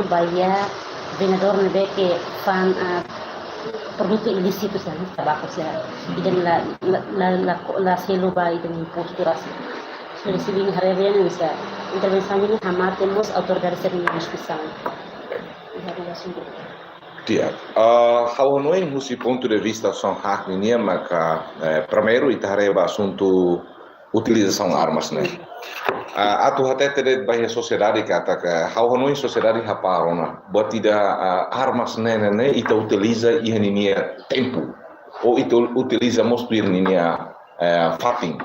não Bahia vendedor nebe que fan produto ilícitos né tabaco será e dan la selva e dan postura assim so recebendo harevena bisa intervenção ini hama temos autoridade serviço inscrição Tia, Hawanoi nesse ponto de vista são hakninia, mas primeiro itareba assunto utilização armas, né? Atu até ter bahia sociedade que ataca Hawanoi sociedade raparona, batida armas né ita utiliza ihninia tempo ou ita utiliza mostrar ninia fatin.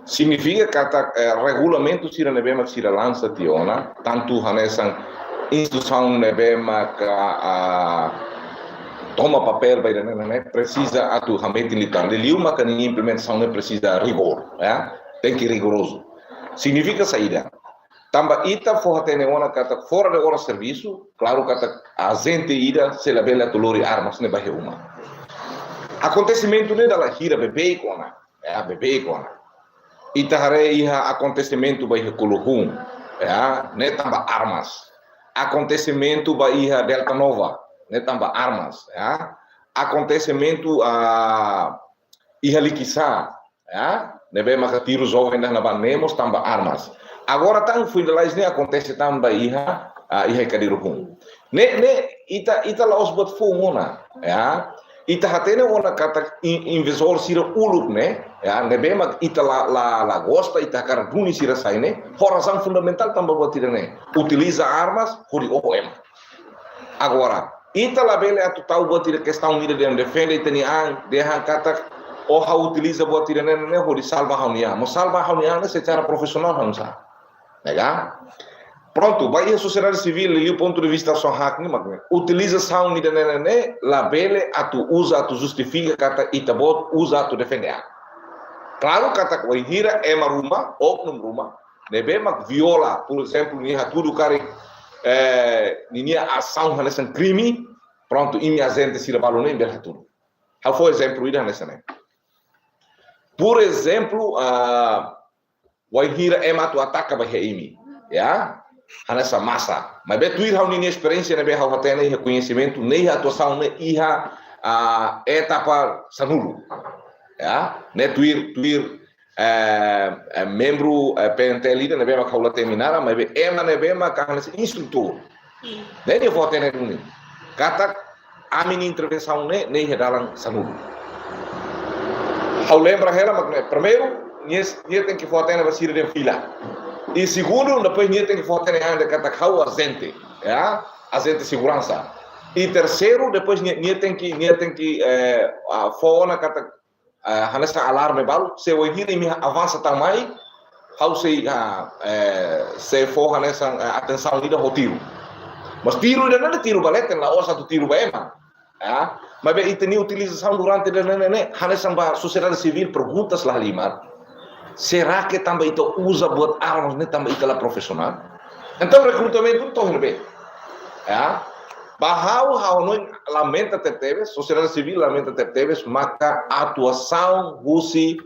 Significa que regulamento sira nebema sira lança tiona, tanto hanesan instituição nebema toma papel vai né precisa atu hamete militar de uma que ninguém implementação né precisa rigor, tem que rigoroso. Significa saída. Tamba ita for tene ona kata fora de hora serviço, claro kata a gente ida se la bela tulori armas ne bahe uma. Acontecimento ne dala hira bebê kona, bebê kona. Ita hare iha acontecimento bahe kuluhum, ne tamba armas. Acontecimento bahe Delta Nova, ne tamba armas, acontecimento iha likisa, nebe maka tiro jovem na banemos tamba armas. Agora tão finalize ne acontece tamba iha kadiruhum. Ne ita la osbot fumona, ita hatene ona kata invisor sira ulup ne, nebe mak ita la gosta ita karaguni sira saine, horazão fundamental tamba botira ne. Utiliza armas hori OM. Agora ita la bele atu tau botira questão unida de defende tenian dehan kata Oha utiliza buat tidak nenek hori salva haunia, mau salva haunia secara profissional hamsa, nega? Pronto, Bahia sociedade civil ali ponto de vista só hak ni makne. Utiliza sauni de nenek, la bele atu usa atu justifica kata itabot usa atu defender. Claro kata kau hira ema rumah, oknum rumah, nebe mak viola, por exemplo, ni hatudu kari ninia ação hanesan crime, pronto, imi agente sira balone bel hatudu. Hal foi exemplo ida hanesan. Por exemplo, Waihira ema tu ataca bahia imi, nessa massa. Mas betuir hau nini experiência nebe hau hatene reconhecimento nem atuação nem iha etapa sanulu, né tuir membro PNT lida nebe hau la terminar, mas be ema nebe ma nesse instrutor. Nem eu vou ter nele. Kata amin intervenção nem redalang sanulu. Hau lembra ela, mas primeiro, dia tem que votar na vacina de fila. E segundo, depois dia tem que votar na área de catacau agente, agente segurança. E terceiro, depois dia tem que for na cata hanessa alarme balu, se o dia me avança também, hau se for hanessa atenção lida ho tiro. Mas tiro ainda não é tiro balete, lá osa tu tiro bema. Mas bem, ini utilização durante a sociedade civil perguntas lá lima. Será que também itu usa buat armas ne também itu profissional? Então recrutamento não bem. Bahau não lamenta tertebes, sociedade civil lamenta tertebes, maka atuação gusi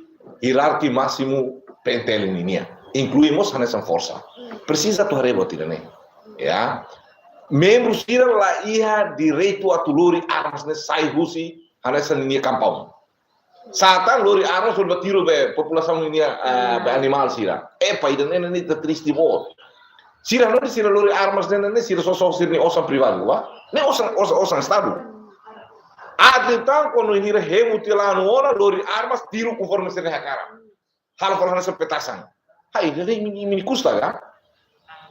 hierarquia máximo pentel linha. Incluímos nessa força. Precisa tu rebotir né? Membros ira la iha direito a tuluri armas ne sai husi nessa linha campão. Satan lori armas sudah tiro be população linha be animal sira. Epa ida ne tá triste bot. Sira não sira lori armas ne sira só sira ni osan privado, wa? Ne osan estado. Então quando ira remutilano ora lori armas tiro conforme se cara. Hal kalau nessa petasan. Hai ini mini custa kan?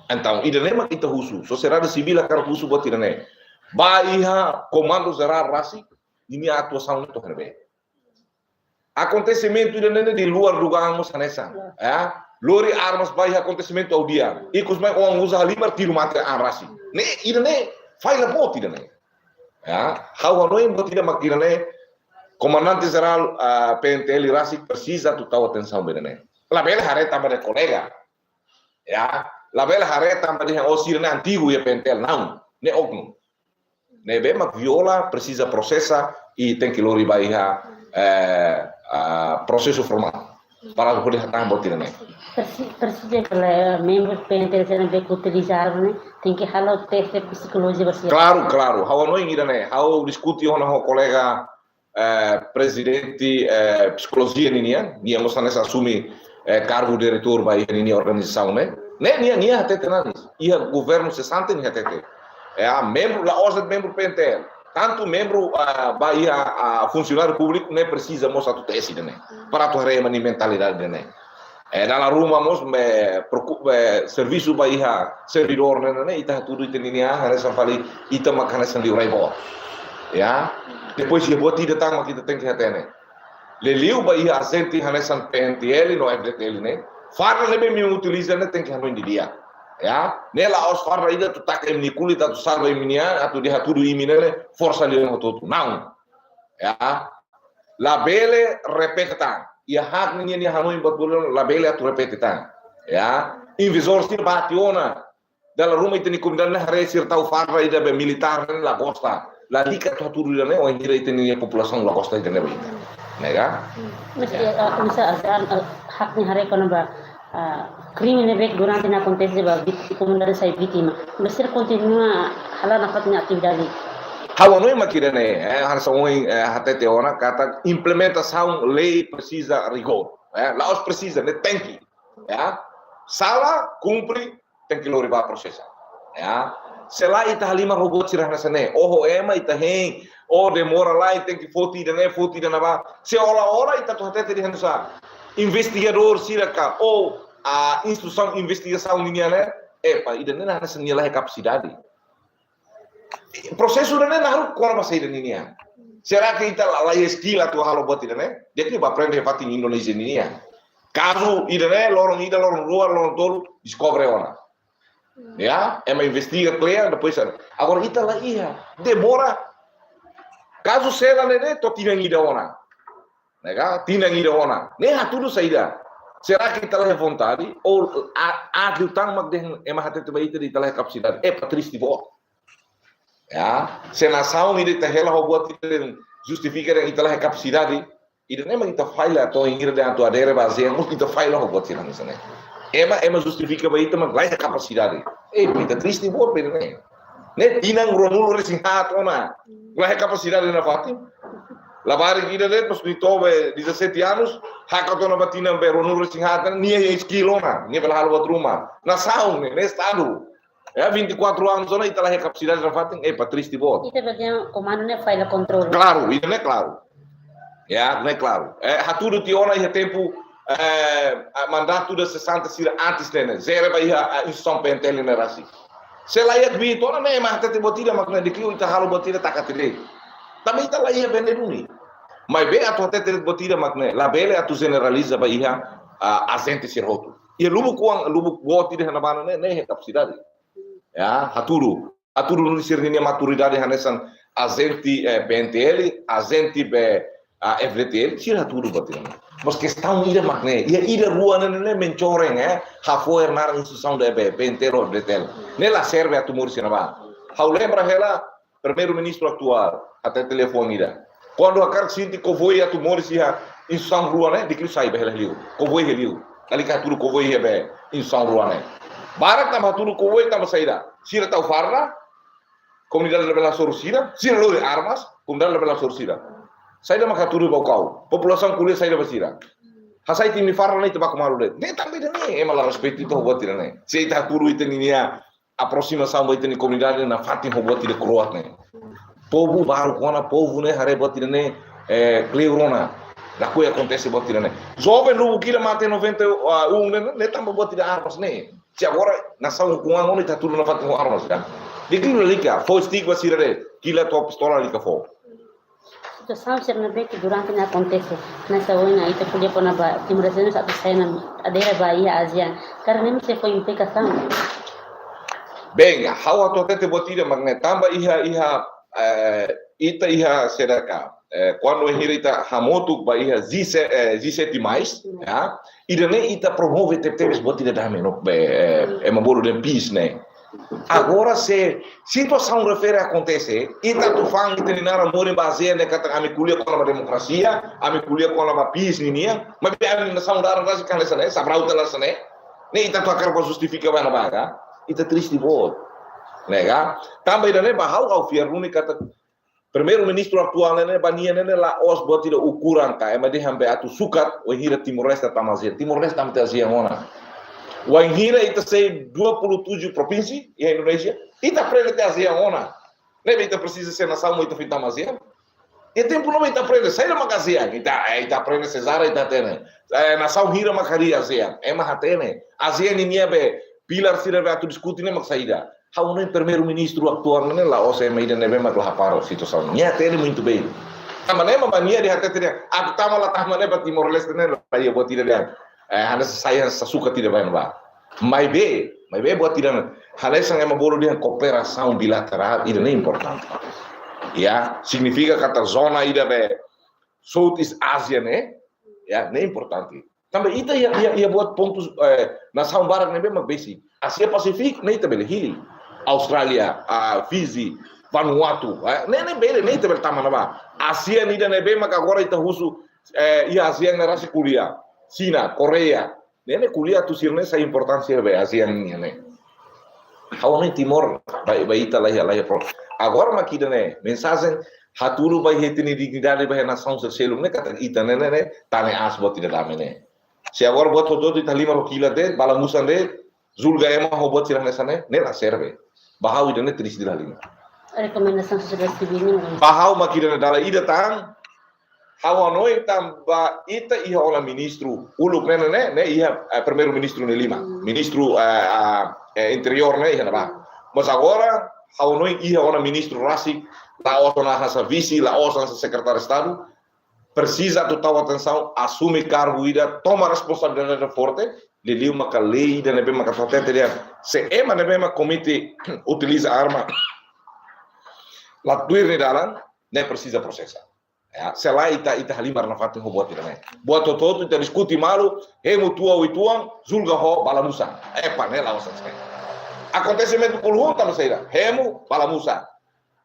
Então, ida nema kita husu, sociedade civil akan husu buat ida ne. Baiha comando geral rasi, ini atuação itu herbe. Acontecimento ida ne di luar dugaan mus hanesa, lori armas baiha acontecimento ao dia. Ikus mai orang usaha limar tiro mate an rasi. Ne ida ne, faila bot ida ne. Hau hanoi buat ida mak ida ne, comandante geral PNTL rasi precisa tu tahu atenção ida ne. La bela hare tambah de colega, La bela hareta também é o sirene antigo e pentel não, ne okno. Ne bem mak viola precisa processa e tem que lori baiha processo formal. para poder hatang boti né. Persija para membros PNT sendo bem utilizar, né? Tem que halau teste psicologia você. Claro, hawa no ingira né, hawa diskuti ona ho colega presidente psicologia ninia, nia mostra nessa assumi cargo diretor ba ninia organização né. Nia hatete nanis. Ia governo se sante nia hatete. Membro la OSD membro PNT. Tanto membro Bahia funcionário público nem precisa mostrar tudo isso né para tu reima ni mentalidade né na rumah mos serviço Bahia servidor né ita tudo itu ni harus sampai ita makan sendiri raibo ya depois dia buat tidak tang kita tem que até né leliu Bahia assenti hanesan PNTL no FDTL né farra lebih me utiliza né tem que hanon dia ya nela aus farra ida tu tak emni kulit atau sarba emnia atau dia tudo iminele força ali no todo não ya labele repeta ia hak ni hanoi batulun labele atau repeta ya invisor sir bationa dalam rumah itu ni kumdan hare sir tau farra ida be militar la costa la dica tudo ne o ngira itu ni população la costa ida ne nega masa azan hak ni hare kono ba crime baik durante na acontece ba comunidade sai vítima mas continua hala na fatnya atividade hawa noi makira ne harus oi hatete ona kata implementação lei precisa rigor laos precisa ne tem que ya salah cumpre tem que levar processo ya sela ita halima robot sirah nasane ema ita hen demora lá tem que foti dana ba se ola ita tu hatete di hanusa investigador siraka a instrução investigação linear epa ida nena hana senila capacidade processo dana naru kola basa ida ninia será que ita la skill atu halo buat ida ne dia que vai aprender fatin Indonesia ninia caso ida ne lorong luar lorong tol descobre ona ya ema investiga clear depois agora ita la ia demora caso sela ne to tinang ida ona nega tinang ida ona ne tudo saída. Será que está lá vontade ou a utang magdeh emah hati itu di telah kapasitas triste bo ya se nação ini tehela buat itu justifica yang itelah kapasitas ini memang kita file atau ingin dan tu ada base yang mungkin kita file buat sih misalnya emah justifica ba itu mag lain kapasitas kita triste bo pene ne tinang romul resinhat ona lain kapasitas na fatim Labari kita deh pas ditove 17 anos, hakaton batina beronur singatan nia skilona, nia pela buat rumah. Na saung ne estado. Ya 24 anos zona italah capacidade de fatin triste bot. Ita bagian comando ne file control. Claro, isso é claro. Ya, não é claro. Hatudo tiona ia tempo mandato de 60 sira antes dene, zero ba ia instrução pentel ne rasi. Se lá ia bitona ne mas tete botida makna dikio ita halo botida takatile. Também está lá ia vendendo. Mas bem a tua tete botida makna, la bele a tu generaliza ba ia agente sirhoto. E lubu botida na bana ne capacidade. Ya, haturu no sirnia maturidade hanesan agente PNTL, agente FDTL, sir haturu botida. Mas questão ida makna, ida rua ne mencoreng hafoer nar instituição da PNTL ou FDTL. Nela serve a tu morsi na ba. Hau lembra ela primeiro-ministro atual, até telefone ida. Quando a carga sinti convoy a tumor se a em São Rua né, de que sai bem liu, convoy liu, ali que tudo convoy é bem em São Rua né. Barak tambah tudo convoy tambah saída. Sira tau farra, comunidade rebela sorcida, sira lori armas, comunidade rebela sorcida. Saída maka tudo bocau, população kuliah saída basira. Hasai tim ni farra né tebak malu deh. Ne também deh, malah respeito itu buat tidak né. Seita tudo itu ni aproximação vai ter na comunidade na fatin buat tidak kuat né. Povo baru kona povo né hare buat tidak né cleurona. Da coisa acontece buat tidak né. Jovem lubu kira mate 91 né tambah buat tidak armas né. Se agora nação com ano está tudo na fatin armas kan. Dikilo lika, foi stigma sira deh. Kila tua pistola lika foi. Então, sabe que durante não acontece nessa hora itu podia pôr na Timor Leste satu saya na daerah Bahia ASEAN karena ini foi implicação. Bem, how to tete botida magnet tamba ita seraka quando irita hamotu ba iha G7 mais ya idane ita promove tetes botida dame no mabolo de peace né Agora, se situação refere acontece, ita tu fang ita ninara mori baseia ne kata kami kuliah com a democracia, kami kuliah com a peace ninia, mas bem a nação da rasa kan lesane, sabrau da lesane, ne ita tu akar para justificar bana baga, ita triste bot, nega. Também ne bahau au fieruni kata primeiro-ministro atual ne bania ne la os bot ida ukuran ka, ema de hambe atu sukat o hira Timor Leste tamazia, Timor Leste tamazia ona. O Anhira ita sei 27 províncias e a Indonésia, ita aprende até a ona. Lembra ita precisa ser nação muito fita mazia. E tempo não ita aprende, sai da magazia, ita aprende cesara ita tene. Nação hira makaria azia, é mahatene. Azia ninia be pilar sira be atu diskuti ne maksaida. Hau nem primeiro-ministro atual ne la ose meida ne be maklah paro situação. Nia tene muito bem. Amanema mania di hati tidak. Aku tama la tahmane ba Timor Leste ne la ia buat tidak dia. Hana saya suka tidak banyak ba. Mai be buat tidak. Hana sang ema bolo dia cooperação bilateral ini importante. Ya, significa kata zona ida be Southeast Asia ne, ya, ne importante. Também ita ia buat pontos nação barat ne be mak basic. Asia Pasifik ne ita bele hili. Australia, Fiji, Vanuatu, ne bele ne ita bele tamana ba. Asia ni ne be mak agora ita husu ia Asia na rasi kuliah. China, Korea, nene kuliah tu sirne sa importância be ASEAN ne. Hau nem Timor, vai ita lá pro. Agora makida ne, mensagem haturu vai hetini dignidade vai nação selum ne kata ita ne tane as bot tidak dame ne. Se agora bot todo ita 5 kilo de balangusan de zulga ema ho bot sirne sane ne la serve. Bahau ida ne triste di lima. Rekomendação sociedade civil ini. Bahau makida ne dala ida tang Hawanoi tamba ita iha ola ministro uluk ne iha primeiro-ministro ne lima, ministro interior ne iha ba. Mas agora Hawanoi iha ola ministro rasik, la osona hasa vice, la osona secretário de estado, precisa tu tahu atenção, assume cargo ida, toma responsabilidade forte, de liu maka lei de nebe maka protete dia. Se ema nebe maka komite utiliza arma, la tuir ne dalan, ne precisa processar. Ya, sela ita halimar na fatin ho buat tidak. Buat toto ita diskuti malu, hemu tua uituang, zulga ho balamusa. Pane la osa sekali. Acontecimento pulhun tama saida, hemu balamusa.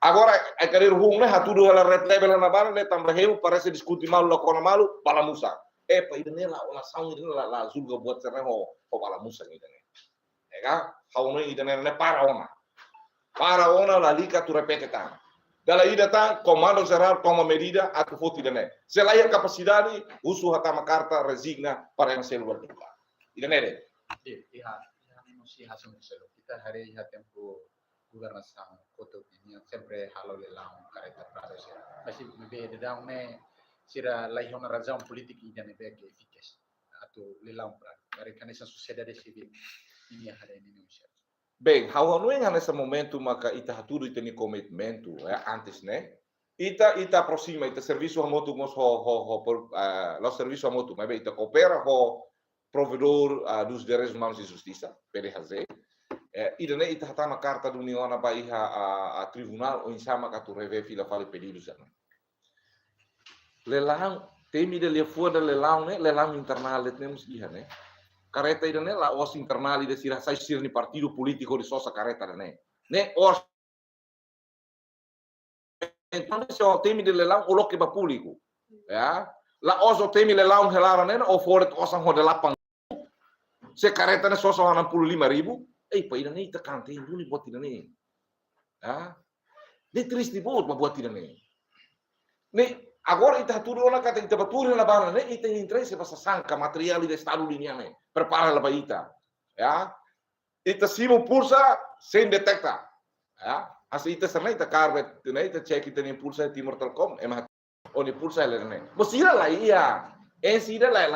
Agora a querer hum ne hatudu hala red level na bala ne tambah hemu parece diskuti malu la kona malu balamusa. Ida ne la saung ida la zulga buat serne ho balamusa ida ne. Ega, hau ne ida ne para ona la lika tu repete tam. Dala ida tá comando geral toma medida a tu foti dene. Se lá a capacidade uso hatama carta resigna para yang sel luar juga. Ida nere. Iya, manusia hasil selo. Kita hari ini tempo governação koto ini sempre halo lelang kareta prado sih. Masih beda daun ne sira lahir razão politik ida ne bege eficaz atau lelang prado. Mereka nessa sociedade civil ini hari ini Indonesia. Bem, hau não é nesse momento maka ita tudo ita ni commitmento antes né. Ita aproxima ita serviço remoto mos lo serviço remoto, mas ita coopera ho provedor dos direitos humanos e justiça, PDHZ. Ida ne ita hatama carta do União na Bahia a tribunal ou insama ka tu reve fila fale pedidos né. Lelang temi de le fora lelang né, lelang internal det nemos iha né. Careta ida ne la os internali de sira sai sir ni partido politico di sosa careta ne os então se o temi de lelang o loke ba público ya la os o temi lelang helara ne o fora osan ho de lapang se careta ne sosa 65.000 pa ida ne ita kante duli buat ida ne ya de triste bot buat ida ne agora ita tudo ona kata ita batur na bana ne ita interesse passa sanca materiali de estado lineare prepara la baita ya ita simo pulsa sem detecta ya assim ita sana ita carvet ne ita check ita ni pulsa Timor Telkom emang oni pulsa le ne mosira la ia sida la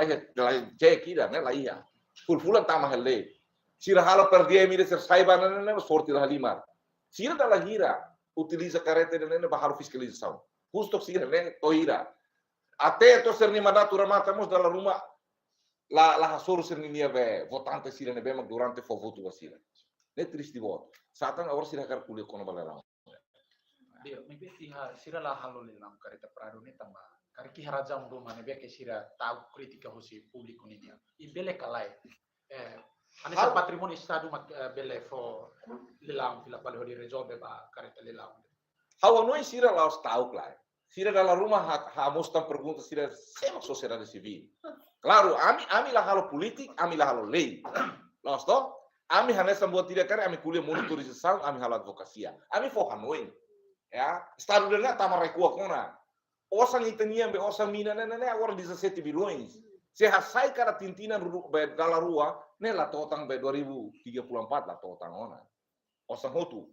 check ida ne la ia fulan tama hele sira hala perdia mi de ser saiban ne sorti la lima sira da la gira utiliza careta ne bahar fiscalização justo sira ne toira até to ser ni mandato ramatamos dalla rumah la hasor ser ni be votante sira ne be durante fo voto sira ne triste voto satan agora sira kar kuliah kono balela Dia mebe sira la halo lelang kareta prado ne tamba karki harajam do mane be ke sira tahu kritika hosi publiko ni dia ibele kalai Ane sa patrimonio estado mak belle fo leilão fila pale di resolve ba careta leilão. How não sira lá os tau claro. Sira dalam rumah ha mostan pergunta sira sema sociedade civil. Claro, ami lah halo politik, ami lah halo lei. Los to, ami hanesa buat tidak kare ami kuliah monitorisasi, ami halo advokasia. Ami fo Hanoi. Ya, estado dela tama recua kona. Osang itania be osang mina ne agora 17 bilhões. Se hasai cara tintina be dala rua, ne la totang be 2034 la totang ona. Osang hotu.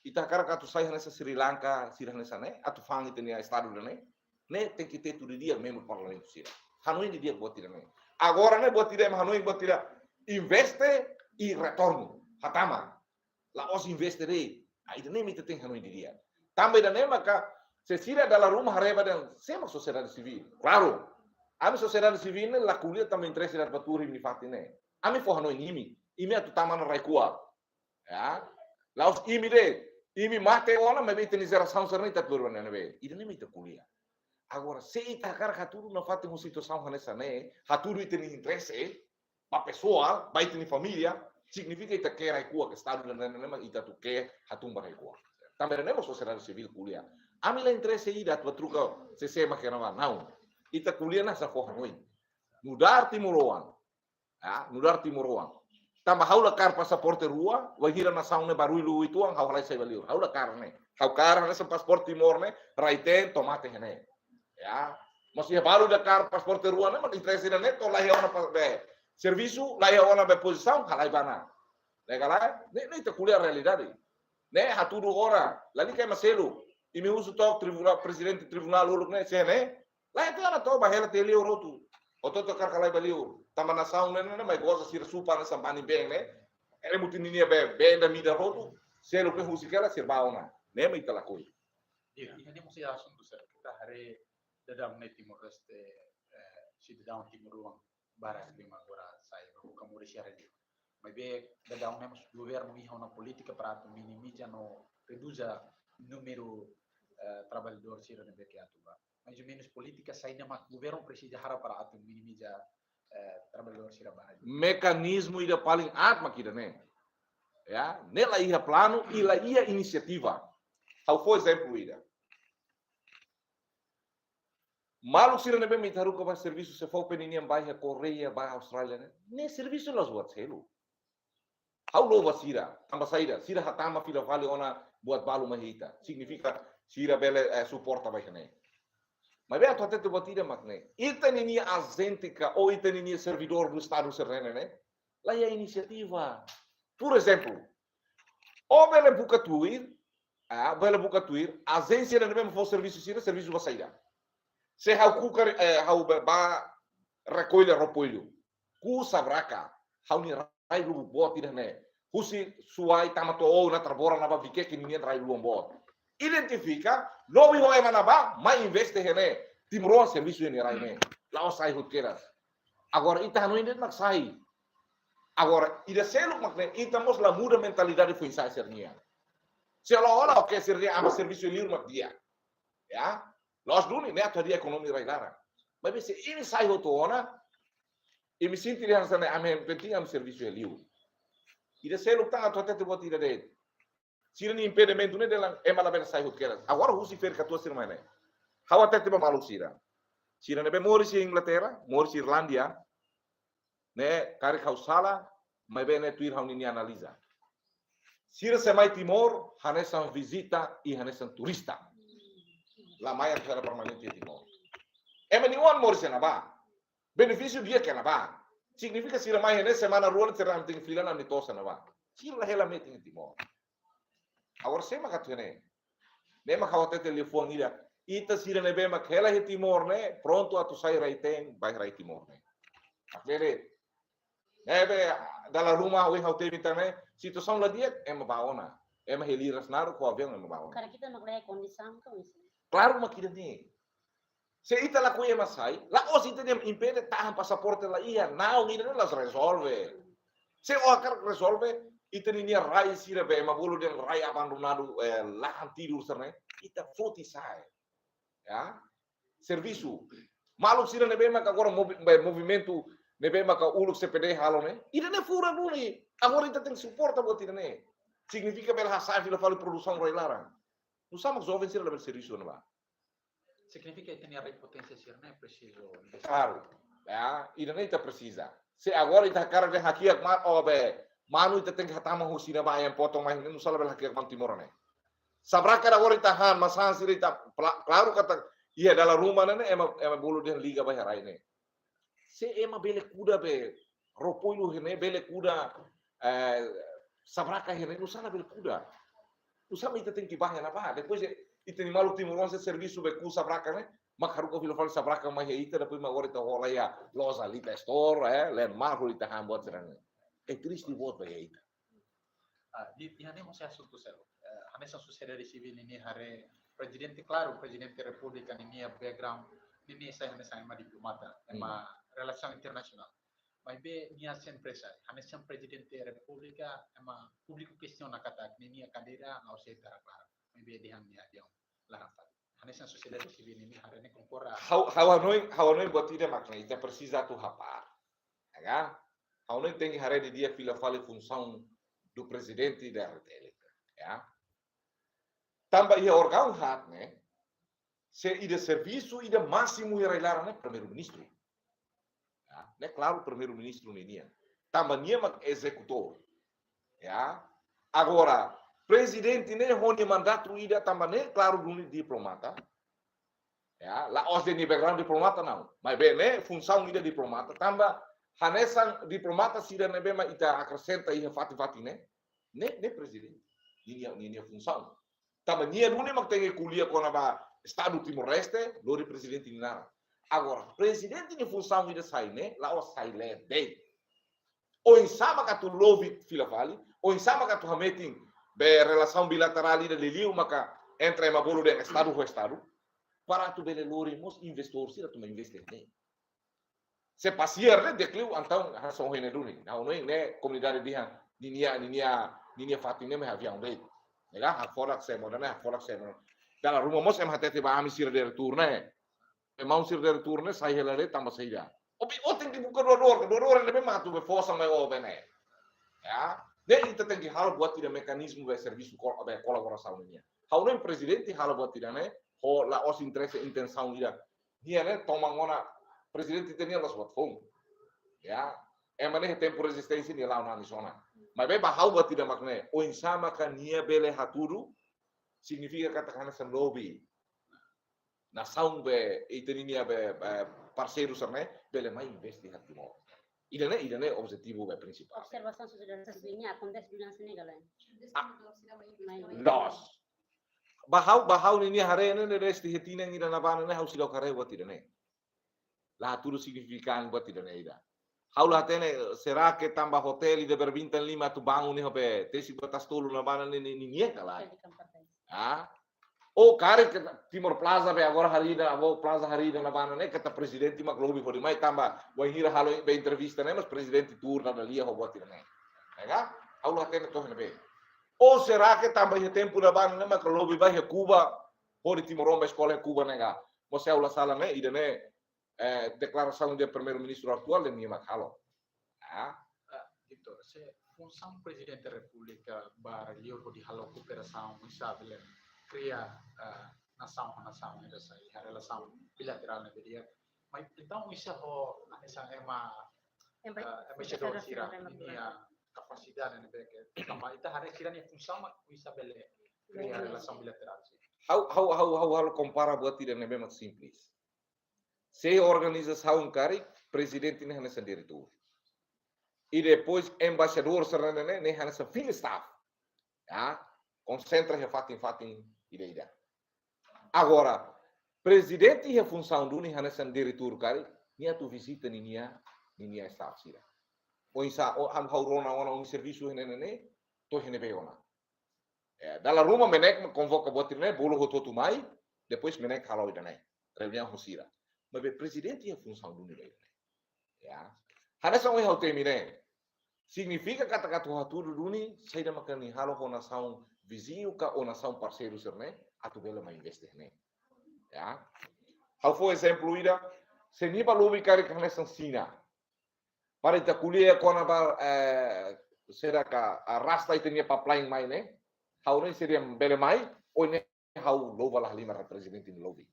Ita cara katu sai nessa Sri Lanka, sira nessa ne, atu fangi tenia estado ne tem que ter tudo dia mesmo parlamento sira. Hanoi di dia buat tidak ne. Agora ne buat tidak Hanoi buat tidak investe e retorno. Hatama. La os investere. Aí nem me tem Hanoi di dia. Também da nema ka se sira dalam rumah hareba dan sema sociedade civil. Claro. Ami sociedade civil ne la kuliah também interesse da baturi mi fatine. Ami fo Hanoi nimi. Imi atu taman raikua. Ya. Laos imi de imi mate ona me bete ni geração sernita turban ne be. Ida nem me kuliah. Agora se ita cara haturu na fati uma situação nessa ne, haturu ite ni interesse pa pessoal, ba ite ni família, significa ita que raikua que estado ne ma ita tu que hatum ba raikua. Também não é sociedade civil kuliah. Ami la interesse ida tu truca se sema que não. Ita kuliah na sa fo Hanoi. Mudar Timoroan. Ya, mudar Timoroan. Tamba haula kar pasaporte rua, wahira na saune barulu itu ang haulai sai baliur. Haula kar ne. Hau kar na sa pasport Timor ne, raiten tomate hene. Ya. Masih baru da kar pasporte rua ne, mak interesse ne to lahi ona be. Serviço lahi ona be posição halai bana. Legal? Ne ita kuliah realidade. Ne haturu ora, lali kai maselu. Imi usu tok tribunal presidente tribunal uluk ne sene. Lai te ana to bahela te liu rotu. Oto to kar kalai baliu. Tama na saung ne mai goza sir supa na sampani beng ne. Ele mutin ni be da mida rotu. Selu ke husikela sir baona. Ne mai talakoi. Iya, ini mesti asumsi sir. Kita hari dadam ne Timor Leste si dadam Timor Ruang Barat lima gora sai kamu di share di. Mai be dadam ne mas governo mi una politica para minimizzano reduza numero trabalhador sira ne be que atuba. Mais ou menos política sai na governo precisa harap para atu minimiza trabalhador sira barai. Mecanismo ida paling atma kita ne. Ya, nela ia plano e la ia iniciativa. How for exemplo ida. Malu sira ne be mitaru ko ba serviço se for peninian baia Korea, baia Australia ne. Ne serviço las buat selo. How lo vasira, tamba saída, sira hatama fila vale ona buat balu mahita. Significa sira bele suporta baia ne. Mas bem, até tu batida makne. Ita ni azentica ou ita ni servidor do Estado serrene, né? Lá é a iniciativa. Por exemplo, o bele bucatuir, a agência não mesmo for serviço sira, serviço vai sair. Se hau kukar hau ba recolhe repolho, ku sabraka, hau ni rai lu bot ida ne. Husi suai tamato ou na trabora na ba vike que ninguém rai lu bot. Identifica, lobi hoe manaba, mas investe hene, timro serviço ini rai ne. Lao sai hutkeras. Agora ita hanu ini nak sai. Agora ida selo makne ita mos la muda mentalidade foi sai sernia. Se ela o que seria ama serviço liur mak dia. Ya. Los duni ne atau dia ekonomi rai lara. Mas se ini sai hotona, e me sinto dia sana ame penting am serviço liur. Ida selo tanga to até bot ida de. Sira ni impedimento ne delang emala ben sai hutkeras. Agora husi fer katua sir mane. Hawa até te malu sira. Sira ne be moris in Inglaterra, moris Irlandia. Ne kari kausala, mai bene tuir hauni analisa. Sira se mai Timor, hanesan visita e hanesan turista. La maya era permanente Timor. Ema ni one moris na ba. Benefício dia que na ba. Significa sira mai hane semana ruan terang ting filana ni tosa na ba. Sira hela meeting in Timor. Agora sema katene. Nema kawate telefone ida. Ita sira ne bema kela he Timor ne, pronto atu sai raiten, vai rai Timor ne. Akbele. Ebe dalla rumah we haute internet, situação lá dia é uma baona. É uma heliras naro com avião é uma baona. Cara kita maklaya condição to isso. Claro makita ni. Se ita la kuya masai, la os ita dem impede tahan pasaporte la ia, now ida las resolve. Se o akar resolve, ita ni rai sira be mabulu den rai abandonado lahan tidur serne, ita foti sai. Ya. Serviço. Malu sira ne be mak agora movimento nebe maka uluk CPD halo ne, ida ne fura duni, agora ita tem suporta buat ida ne. Significa bel hasai fila fali produção roi larang. Nu sama jovem sira level serius na ba. Significa que tem a potência ser não é preciso. Claro, ya, ida ne ita precisa. Se agora ita cara de hakiak mat obe, manu ita tem que hatama husina ba yang potong mai nu sala bel hakiak man timor ne. Sabraka agora ita han masan sira ita claro kata iya dalam rumah ne ema bulu den liga ba harai ne. Se ema bele kuda be ropoilu hene bele kuda sabraka hene nu sala bele kuda. Usama ita tem que barra na barra. Depois ita ni malu timor se serviço be ku sabraka ne. Mak haru ko filo fal sabraka mai ita depois ma agora ita rola ya losa lita store len maru ita han buat serang. Triste buat ba ita. Di hane mo sa assunto selo. Hane sa sociedade civil ini hare presidente claro, presidente repubblica ini background ini saya hane sa diplomata, ema relação internacional. Mas be minha empresa, hane sa presidente repubblica ema público questiona kata ini cadeira ao ser claro. Mas be di hane dia larang fat. Hane sa sociedade civil ini hare ne compora. Hawanoi buat tidak makna ita precisa tu hapa. Ya kan? Hawanoi tem que hare de dia fila fale função do presidente da República, ya. Tambah ia órgão hat, né? Se ida serviço ida máximo ia reilar, né? Primeiro-ministro. Ya, né? Claro, primeiro-ministro nenia. Tambah nia mak executor, ya. Agora, presidente né honi mandato ida tambah né claro duni diplomata. Ya, la os de background diplomata não. Mas bem, né? Função ida diplomata. Tambah hanesan diplomata sida nebe ma ita acrescenta ia fati né presidente ninia função tama nia dune mak tenge kuliah kona ba estado Timor Leste lori presidente nara agora presidente ni função ida sai né la o sai le de o insama ka tu lovi filafali o insama ka tu hameting be relação bilateral ida liliu maka entre ma bolo de estado ho estado para tu bele lori mos investor sira tu ma investir né. Se pasier ne decliu antau hason hene duni na ono ne comunidade dia ninia fatine me avião dei nega ha forak se modana ha forak se dala rumah mos em hatete ba ami sir der tourne e mau sir der tourne sai helare tamba saida obi oting di buka dua ne be matu be fosa me o bene ya ne ita tem que hal buat tidak mekanisme be serviço be colaboração nia ha ono presidente hal buat tidak ne ho la os interesse intenção ida dia ne toma ngona presidente tinha las buat fom ya emane tempo resistência ni lá na zona mas bem bahau buat tidak makna o insama kan nia bele haturu significa katakan san lobby na saung be itenia be parceiro sarne bele mai investi hatimo idane objetivo be principal Observação sociedade civil acontece durante Senegal. Dos bahau ni hare ne resti hetina ngira na bana ne hau silo kare buat idane la haturu significan buat idane ida Haula tene será que tambah hotel de berbintang 5 tu bangun ni hope tesi batas tulu na bana ni nieta lá. Ah. O kare que Timor Plaza be agora harida abo Plaza harida na bana ne kata presidente mak lobi for mai tamba wa hira halo be entrevista ne mas presidente turna na lia ho boti ne. Ega? Haula tene to be. O será que tambah he tempo na bana ne mak lobi ba he Cuba por Timor be escola Cuba nega. Mo se aula sala ne idane declaração do primeiro-ministro atual de Nima Kalo. Victor, se função presidente da República bar lior di halo cooperação estabele cria nação essa a relação bilateral na dia. Mas então isso essa é uma embaixador sira minha capacidade né que também ita hari sira ni função mas estabele cria relação bilateral. How compara buat tidak nebe mak simples. Se organização cari presidente ne hana sendiri tu e depois embaixador serana ne hana sa fil staff ya concentra he fatin ida agora presidente he função do ni hana sendiri tu cari nia tu visita ni nia staff sira o isa o am haurona ona serviço ne to hene beona dalla Roma menek convoca botir bolo hototu mai depois menek halau ida ne reunião hosira mas o presidente é função do nível, ya. Hanya são eu terminei. Significa kata-kata haturu duni, saya dah makan ni halo ho nação vizinho ka o nação parceiro serne, atu bela mai investir ne, ya. Hal for exemplo ida, se ni ba lobi kari kana san Sina, para ita kuliah kona ba será que a rasta ita nia pipeline mai ne hau ne seria bele mai o ne hau lova lah lima presidente ni lobi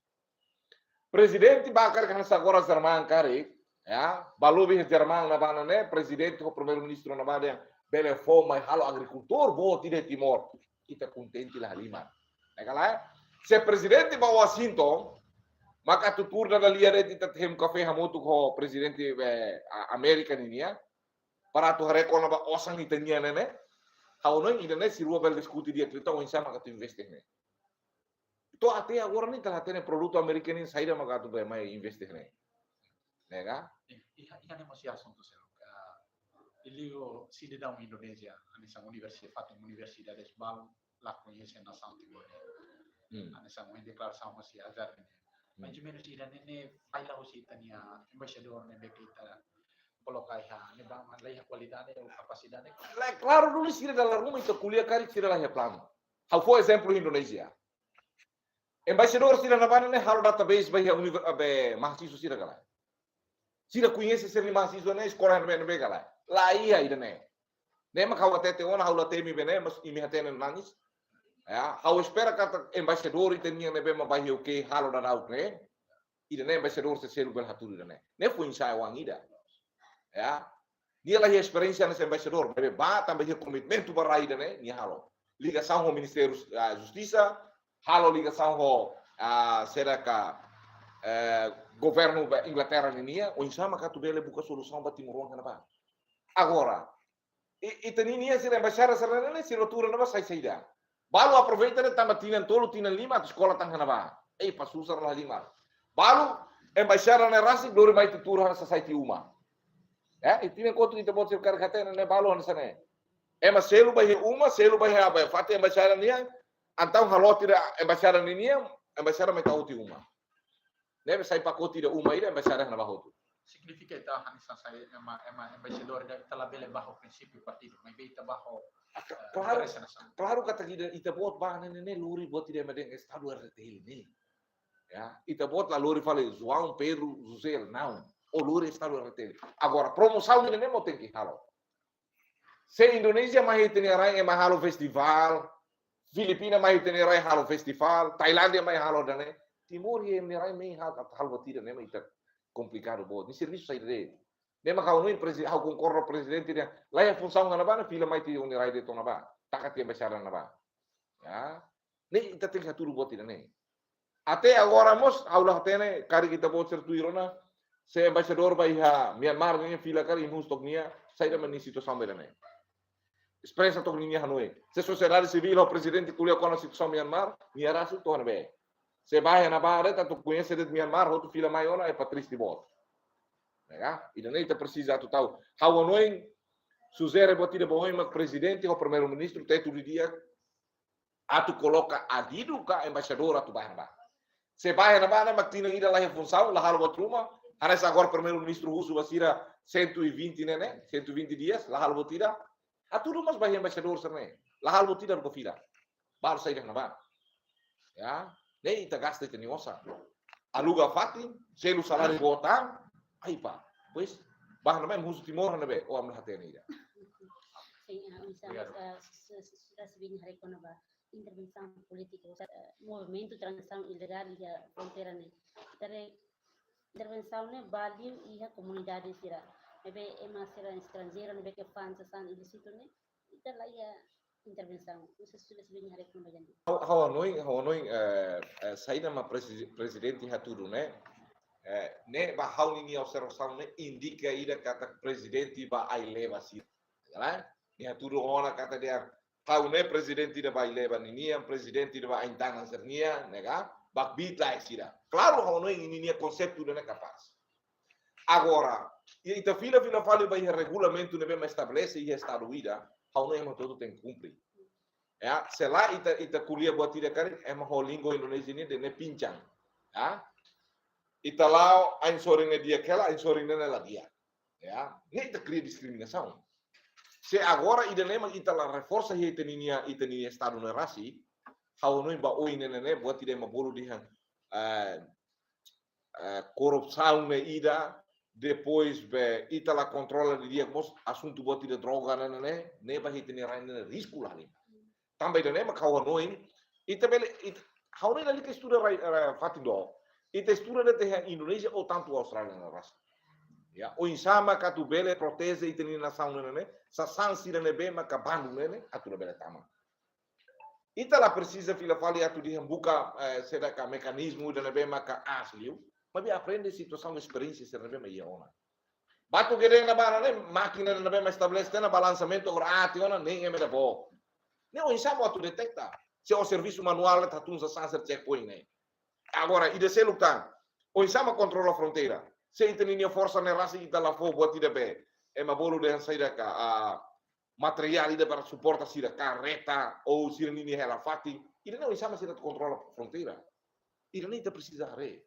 presidente bakar kan agora Jerman kari ya balobi Jerman na bana ne presidente o primeiro ministro na bana bele fo mai halo agricultor bo tidak Timor kita contenti lah lima né se presidente ba Washington maka tutur na liare kita tem kafe hamutu ko presidente Amerika ni nia para tu hareko na ba osang itania nene hau no ina si rua bel diskuti dia kita o insama ka tu investe ne to ate agora ni kala tene produto americano in saída maka tu be mai investe ne nega Ikan emosi assunto selo. Ilio cidadão Indonésia, nessa universidade, universidades bal lá conhece na São Timor. Nessa uma declaração masih azar ini. Mas menos ida nene baila usi tania embaixador nebe kita colocar ha ne bang lai qualidade ou capacidade. Claro, dulu sira dalam rumah itu kuliah kari sira lah ya plano. Hau for exemplo Indonesia. Embaixador sira na bana ne halo database ba ya mahasiswa sira kala. Sira conhece ser mahasiswa ne sekolah nebe kala. Lá ia ida ne. Nema kau tete ona hau la temi bene mas imi hatene nangis. Ya, hau espera kata embaixador itenia nebe mabahi o que halo da out ne. Ida ne embaixador se selu bel haturi ne. Ne foi ensaio wang ida. Ya. Dia lah experiência nesse embaixador, bebe ba também o commitmento para ida ne, ni halo. Ligação ao Ministério da Justiça, halo ligação ao será que governo da Inglaterra ninia, o insama katu bele buka solução para Timor Leste. Agora, itania sira embaixador serana ne sira tura na sai saída. Balu aproveita ne tamba tinan tolo tinan lima tu sekolah tang na. Pasusar lah lima. Balu embaixador ne rasi glori mai tutura na society uma. Itu yang kau tu kita buat sirkar kata ne balu na sana. Ema selu bahi uma, selu bahi apa? Fati embaixador ni antau halo tidak embaixador ni embaixador mai tahu ti uma. Ne sai pakoti da uma ida embaixador na bahu tu. Significa itu hanisa saya embaixador da itala bele bajo prinsipio partido, mas beita bajo claro kata kita ita buat bahan ne luri buat tidak medeng estado RTL ni. Ya, ita buat la luri fale João Pedro José não. O luri estado RTL. Agora promoção ne mo tem que halo. Se Indonesia mai tenerai e mahalo festival, Filipina mai tenerai halo festival, Thailandia mai halo dane, Timor ye tenerai mai halo tira ne mai complicado bot. Ni serviço sai de. Nema kau no presidente, hau concordo presidente dia. Lá é função na bana, fila mai ti unirai de tona ba. Takat yang besar na ba. Ya. Ni kita tem satu bot tira ne. Até agora mos aula tene kari kita bot sertu irona. Se embaixador vai ha Myanmar ni fila kari imus toknia, sai da mani situação bela ne. Expressa toknia Hanoi. Se sociedade civil o presidente kuliah kona situação Myanmar, ni arasu to be. Se vai na ba reta tu conhece de Myanmar, outro fila maior é patristi bot. Ya, Indonesia precisa tu tahu. Hau noi suzere botida boi mak presidente o primeiro ministro tetu di dia atu coloca adidu ka embaixador atu bahan ba. Se bahan na ba mak tina ida lah função lah halo bot rumah. Ares agora primeiro ministro russo basira 120 nene, 120 dias lah halo botida. Atu rumah bahan embaixador serne. Lah halo botida ko fila. Baru sai na ba. Ya, nei ita gasta ita niosa. Aluga fati, selu salário botang. Aí pá, pois, bah namanya musuh Timor na be, o amlah hatene ida. Sudah sebelum hari kono ba intervenção política, movimento transição ilegal e a fronteira ne. Tare intervenção ne value e a comunidade sira. Ebe ema sira estrangeira ne be que fans san ilícito ne. Ita lá ia intervenção. Sudah sebelum hari kono ba jadi. Hanoi saída ma presidente haturu ne. Ne ba hau ni observação ne indica ida kata presidente ba ai leva si. Ya, ni haturu ona kata dia hau ne presidente da ba ai leva ni presidente da ba ai tangan sernia, nega, ba bit sira. Claro hau no ini conceito ne capaz. Agora, ita fila fale ba regulamento ne be estabelece e estado ida, hau no todo tem cumprir. Ya, sela ita kuliah buat tidak kari emang holingo Indonesia ini de ne pincang. Ya. Italau ain soringe dia kela, ain soringe nela dia. Ya, ini ita cria discriminação. Se agora ida nema itala reforça he itania estado na rasi, hau no ba oi nene buat tidak mabulu dihan korupção ne ida, depois be ita la controla de dia mos assunto boti de droga ne ba hitini rain risco lá ali também ne ma kawa noin ita bele ita haune la lika estuda fatindo ita estuda de terra Indonesia ou tanto Austrália na ras ya o insama ka tu bele protese itini nação ne sa sansira ne be ma ka bandu ne atu bele tama ita la precisa fila fali atu di buka seda ka mecanismo de ne be ma ka asliu mas aprende situação experiência se ne be ma ia ona batu gede na bana ne máquina na be ma estabelece na balançamento orati ona nem é me da bo ne o insama atu detecta se o serviço manual tá tun sa sanser checkpoint ne agora ide se lutan o insama controla a fronteira se itenia força ne rasi ita la fo buat ide be e ma bolu de saida ka material ide para suporta sira carreta ou sira nini hela fati ide não insama sira controla a fronteira ide nem precisa re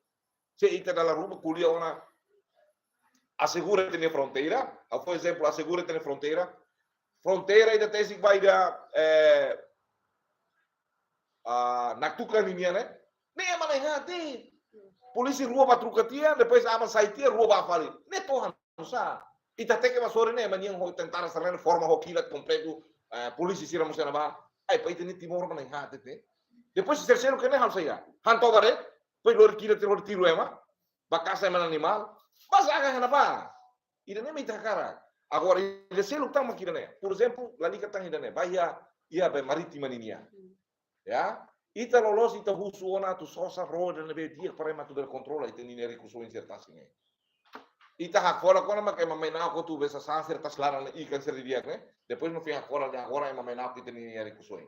se ita dalla ruma culia ona assegura te fronteira a por exemplo assegura te fronteira ide tesi vai da na tuka ninia ne nem manehati polisi rua batrukatia depois ama saitia rua bafali ne tohan sa ita teke masore ne maniang ho tentar sarene forma ho kilat completo polisi sira musana ba ai pa itini timor manehati te depois terceiro que ne hal saya hanto bare pois lor kilat lor tiro ema bakasa man animal mas aga hanapa ida ne mita cara agora ida se lutar makira ne por exemplo la liga tang ida ne bahia ia be maritima ninia ya ita lolos ita husu ona tu sosa roda na be dia para matu del controla ita ni neri kuso insertasi ne ita hak fora kona mak ema mena ko tu besa san sertas lara na ikan ser dia ne depois no fia fora de agora ema mena ko ita ni neri kuso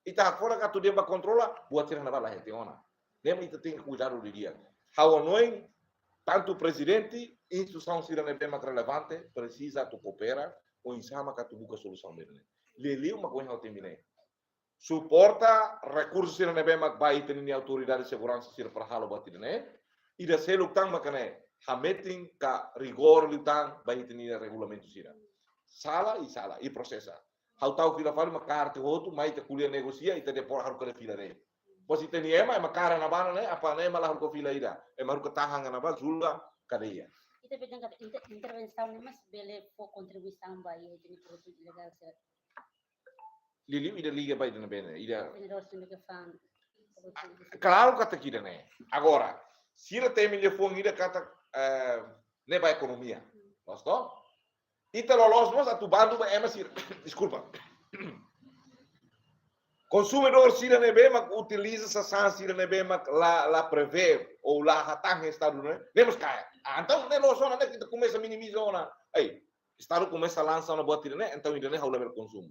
ita hak fora ka tu dia ba controla buat tirar na bala gente ona nem ita tem cuidado de dia how annoying tanto presidente instituição sira ne tema relevante precisa tu coopera o insama ka tu buka solução dele leleu ma ko ha termine suporta recursos sira nebe mak bai teni autoridade de segurança sira para halo bati ne ida se lutang makane hameting ka rigor lutang bai teni regulamento sira sala e processa hau tau fila fali makarte hotu mai te kulia negosia ita de por haru ka fila ne posi teni ema makara na bana ne apa ne malah ko fila ida maru ka tahanga na ba zulga kadeia ita pedang kata intervenção ne mas bele po contribuição bai teni produto ilegal sira liliu ida liga bai na bene ida vendedor que fan claro kata kida ne agora sira temile fong ida kata ne ba economia gosto ita lolos mos atu bandu ba ema sira desculpa consumidor sira ne be mak utiliza sa san sira ne be mak la prevê ou la hatang estado ne nemos kaya então ne lo sona ne kita começa a minimizar ona ei estado começa a lançar uma boa né então ainda ne hau level consumo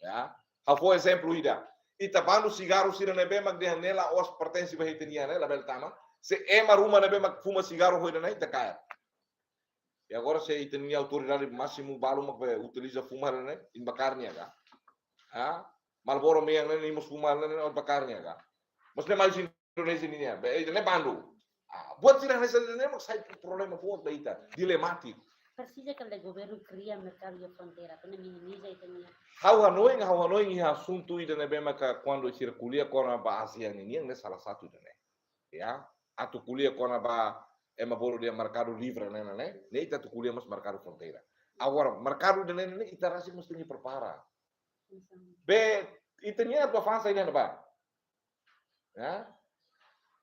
ya por exemplo ita bandu cigarro sira nebe mak de nela os pertence ba hitenia ne la beltama se ema ruma nebe mak fuma cigarro hoida ne ita kaya e agora se itenia autoridade máximo balu mak utiliza fumar ne in bakarnya ga Marlboro me ne nimos fumar ne on bakarnya ga mas ne mais Indonesia ni ne bandu buat sira ne mak sai problema buat ba ita dilematic precisa que o governo cria mercado de fronteira para minimizar isso né How Hanoi e assunto ida ne bema ka quando circulia com a base ani ne salah satu ida ne ya atu kulia com a ba ema bolo dia mercado livre ne ita tu kulia mas mercado fronteira agora mercado de ne ita rasi mesti ni prepara be ita ni atu avança ida ba ya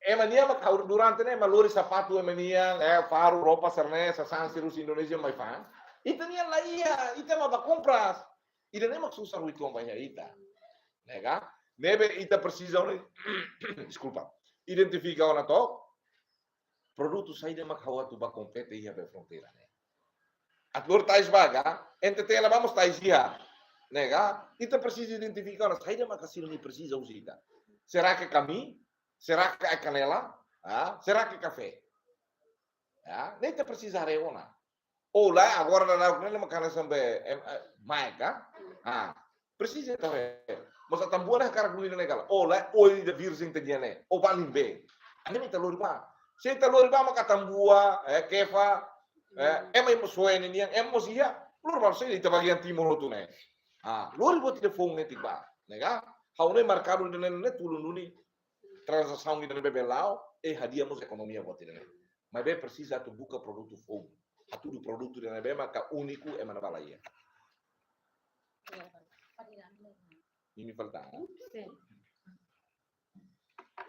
ema nia mak durante ne malori sapato ema nia faru roupa serne sa san sirus Indonesia mai fan ita nia la ia ita ma ba compras ida nem susah ruit com banha ita nega nebe ita precisa desculpa identifica ona to produto saída mak hawa tu ba compete ia be fronteira ne atlor tais baga entetena vamos tais ia nega ita precisa identificar ona saída mak asilo ni precisa usita será que caminho será que é canela será que é café nem te precisa reona ou lá agora na canela makana sambe maika precisa também mas a tambora cara kulina legal ou lá oi de virgem teniane ou paling be ani mita loriba se ta loriba maka tambua kefa ema mosoen ni yang emosia loriba se ita bagian timur tu ne loriba te fong ne tiba nega haune marcado de ne tulununi transação que não bebe lá e hadiamos economia boa né mas bem precisa tu busca produto fogo tudo produto da bema ka único é mana balaia. Ini falta. Sim.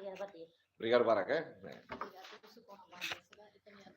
Iya, batir. Obrigado, Barak, eh? Obrigada, eu sou com a banda, será? E também a